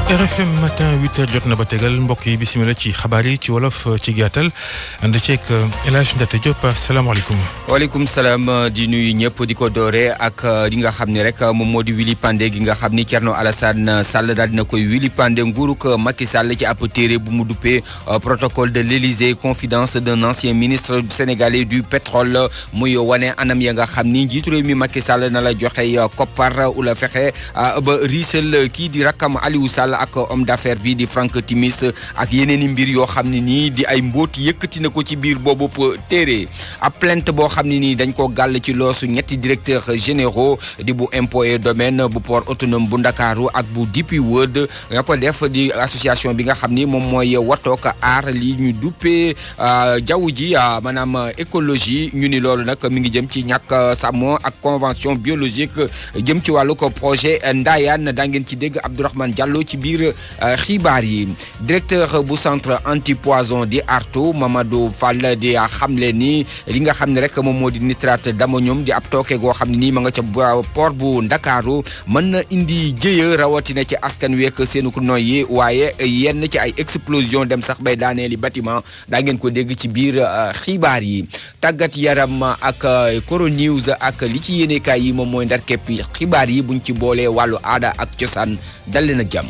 RFM matin 8h jot na ba tegal mbokk yi bisimilah ci xabaar yi ci wolof ci gàttal ànd ceeg El Hadj Ndate Diop asalaamaaleykum. waaleykum salaam di nuyu ñëpp di ko doore ak li nga xam ne rek moom moo di wili pande gi nga xam ni Thierno Alassane Sall daal dina koy wili pande nguurug Macky Sall ci ab téere bu mu duppee protocole de l'Élysée confidence d'un ancien ministre sénégalais du pétrole muy wane anam ya nga xam ni njiitu réew mi Macky Sall na la joxe koppar ula fexe ba riisal kii di rakkam Aliou Sall ak homme d'affaires bi di Franck Timis ak yeneen i mbir yoo xam ne nii di ay mbóot yëkkati na ko ci biir boobu téere ab plainte boo xam ne nii dañ ko gàll ci loosu ñetti directeurs généraux di bu impôt et domaine bu port autonome bu Ndakaaru ak bu DP World nga ko def di association bi nga xam ni moom mooy watook aar li ñu duppee jaww ji maanaam écologie ñu ni loolu nag mi ngi jëm ci ñàkk sàmm ak convention biologique jëm ci wàllu ko projet Ndayane daa ngeen ci dégg Abdourahmane Diallo ci biir xibaar yi directeur bu centre antipoison di artu Mamadou Fall di xamle ni li nga xam ne rek moom moo di nitrate d'ammonium di ab tooke goo xam ne nii ma nga ca port bu Ndakaaru mën na indi jëye rawatina ci askan week seenu ko noyyi waaye yenn ci ay explosion dem sax bay daaneeli bâtiment daa ngeen ko dégg ci biir xibaar yi tàggat yaram ak Coro News ak li ci yéenekaay yi moom mooy ndar képp xibaar yi buñ ci boolee wàllu aada ak cosaan dal leen ak jàmm.